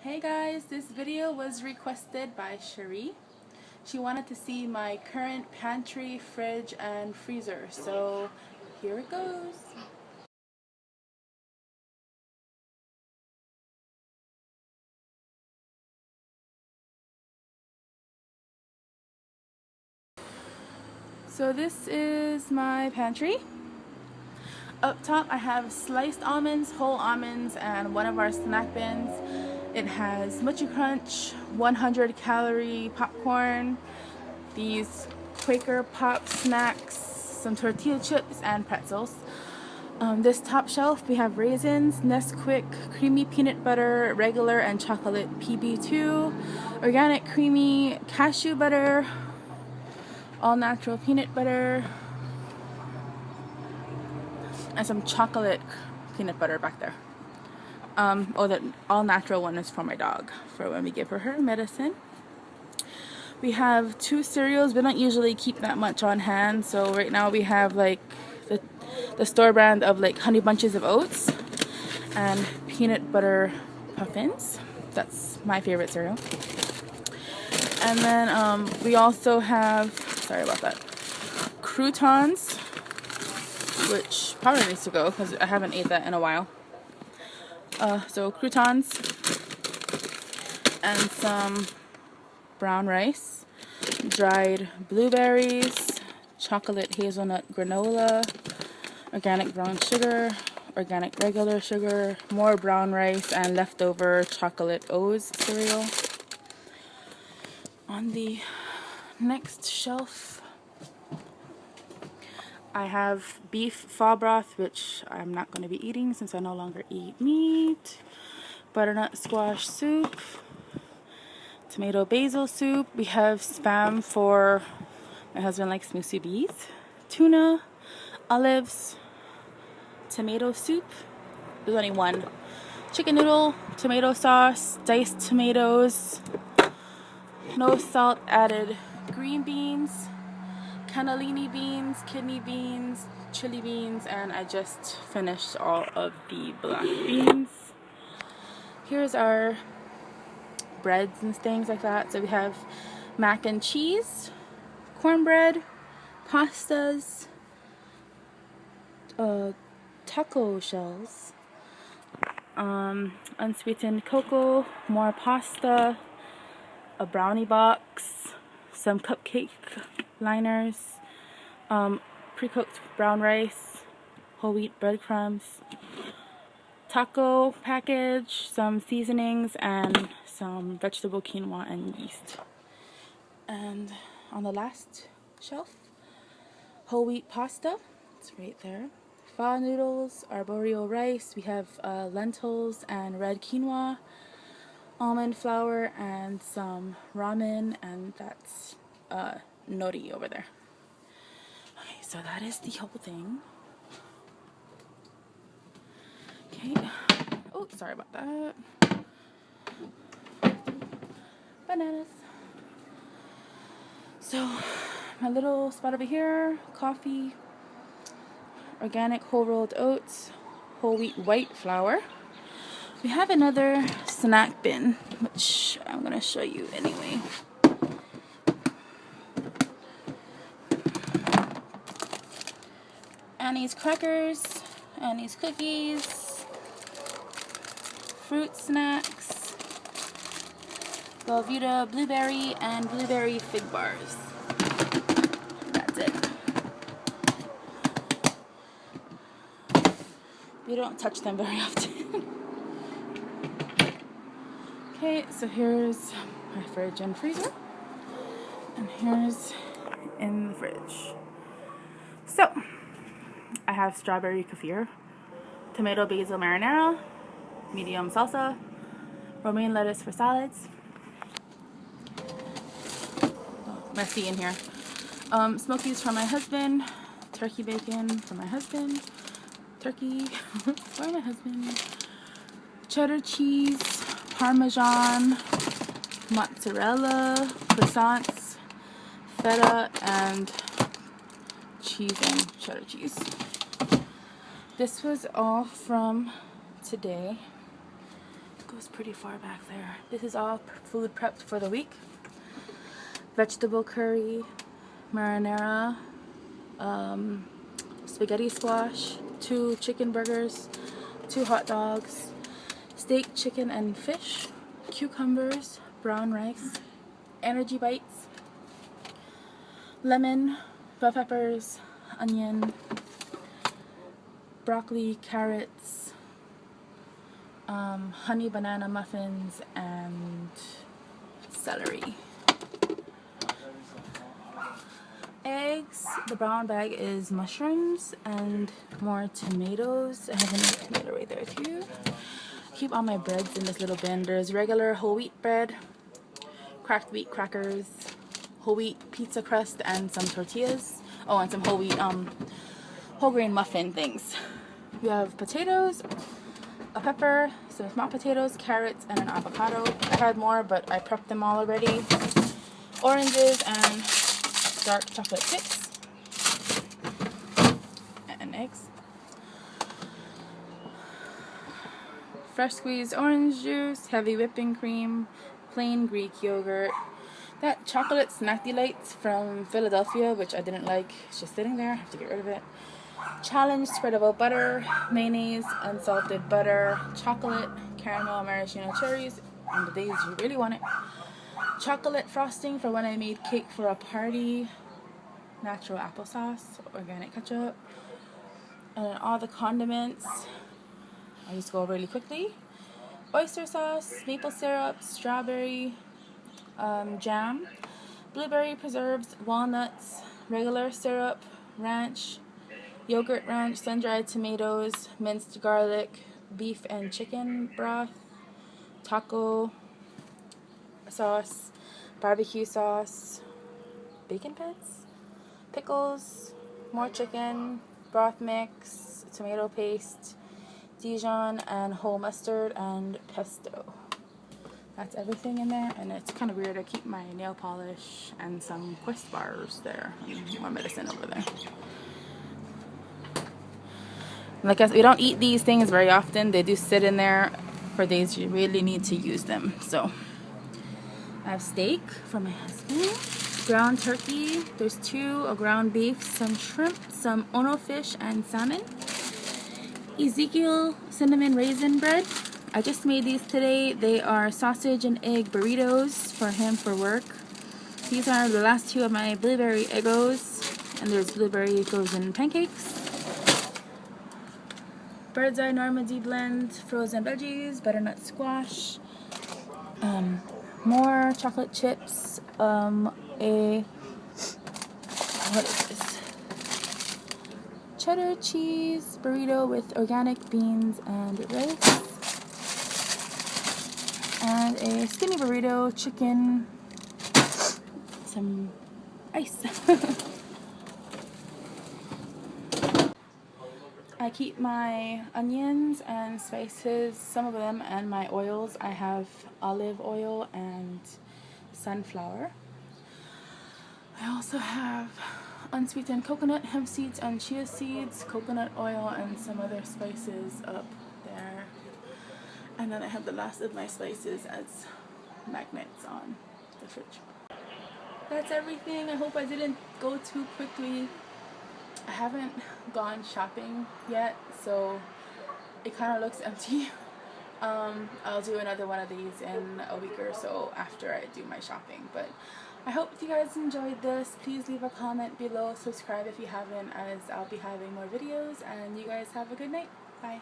Hey guys, this video was requested by Cherie. She wanted to see my current pantry, fridge, and freezer, so here it goes. So this is my pantry. Up top I have sliced almonds, whole almonds, and one of our snack bins. It has Mochi Crunch, 100 calorie popcorn, these Quaker Pop snacks, some tortilla chips, and pretzels. This top shelf we have raisins, Nesquik, creamy peanut butter, regular and chocolate PB2, organic creamy cashew butter, all natural peanut butter, and some chocolate peanut butter back there. The all natural one is for my dog, for when we give her medicine. We have 2 cereals. We don't usually keep that much on hand, so right now we have like the store brand of like Honey Bunches of Oats and peanut butter puffins. That's my favorite cereal. And then we also have, sorry about that, croutons, which probably needs to go because I haven't ate that in a while. So croutons and some brown rice, dried blueberries, chocolate hazelnut granola, organic brown sugar, organic regular sugar, more brown rice, and leftover chocolate O's cereal. On the next shelf I have beef foie broth, which I'm not going to be eating since I no longer eat meat, butternut squash soup, tomato basil soup. We have Spam for my husband likes smoothie bees, tuna, olives, tomato soup. There's only one. Chicken noodle, tomato sauce, diced tomatoes, no salt added green beans, cannellini beans, kidney beans, chili beans, and I just finished all of the black beans. Here's our breads and things like that. So we have mac and cheese, cornbread, pastas, taco shells, unsweetened cocoa, more pasta, a brownie box, some cupcake liners, pre-cooked brown rice, whole wheat breadcrumbs, taco package, some seasonings, and some vegetable quinoa and yeast. And on the last shelf, whole wheat pasta, it's right there, pho noodles, arborio rice, we have lentils and red quinoa, almond flour, and some ramen, and that's nori over there. Okay, so that is the whole thing. Okay. Oh, sorry about that. Bananas. So, my little spot over here, coffee, organic whole rolled oats, whole wheat white flour. We have another snack bin, which I'm going to show you anyway. Annie's crackers, Annie's cookies, fruit snacks, Velveeta blueberry, and blueberry fig bars. That's it. We don't touch them very often. Okay, so here's my fridge and freezer, and here's in the fridge. So I have strawberry kefir, tomato basil marinara, medium salsa, romaine lettuce for salads. Oh, messy in here. Smokies for my husband, turkey bacon for my husband, turkey for my husband, cheddar cheese, parmesan, mozzarella, croissants, feta, and cheese and cheddar cheese. This was all from today. Go goes pretty far back there. This is all food prepped for the week. Vegetable curry, marinara, spaghetti squash, 2 chicken burgers, 2 hot dogs, steak, chicken and fish, cucumbers, brown rice, energy bites, lemon, bell peppers, onion, broccoli, carrots, honey banana muffins, and celery. Eggs, the brown bag is mushrooms and more tomatoes. I have another tomato right there too. Keep all my breads in this little bin. There's regular whole wheat bread, cracked wheat crackers, whole wheat pizza crust, and some tortillas. Oh, and some whole wheat whole grain muffin things. We have potatoes, a pepper, some small potatoes, carrots, and an avocado. I had more, but I prepped them all already. Oranges and dark chocolate chips and eggs. Fresh squeezed orange juice, heavy whipping cream, plain Greek yogurt. That chocolate snack delights from Philadelphia, which I didn't like, it's just sitting there. I have to get rid of it. Challenge spreadable butter, mayonnaise, unsalted butter, chocolate, caramel, maraschino cherries on the days you really want it. Chocolate frosting for when I made cake for a party, natural applesauce, organic ketchup, and then all the condiments. I'll just go really quickly. Oyster sauce, maple syrup, strawberry jam, blueberry preserves, walnuts, regular syrup, ranch, yogurt ranch, sun-dried tomatoes, minced garlic, beef and chicken broth, taco sauce, barbecue sauce, bacon bits, pickles, more chicken, broth mix, tomato paste, Dijon, and whole mustard, and pesto. That's everything in there, and it's kind of weird. I keep my nail polish and some Quest bars there, and more medicine over there. Like I said, we don't eat these things very often. They do sit in there for days you really need to use them. So I have steak for my husband, ground turkey, there's 2, a ground beef, some shrimp, some ono fish and salmon, Ezekiel cinnamon raisin bread. I just made these today. They are sausage and egg burritos for him for work. These are the last 2 of my blueberry Eggos, and there's blueberry frozen pancakes. Bird's Eye Normandy blend, frozen veggies, butternut squash, more chocolate chips, what is this? Cheddar cheese burrito with organic beans and rice, and a skinny burrito, chicken, some ice. I keep my onions and spices, some of them, and my oils. I have olive oil and sunflower. I also have unsweetened coconut, hemp seeds, and chia seeds, coconut oil, and some other spices up there. And then I have the last of my spices as magnets on the fridge. That's everything. I hope I didn't go too quickly. I haven't gone shopping yet, so it kind of looks empty. I'll do another one of these in a week or so after I do my shopping. But I hope you guys enjoyed this. Please leave a comment below, subscribe if you haven't, as I'll be having more videos, and you guys have a good night. Bye.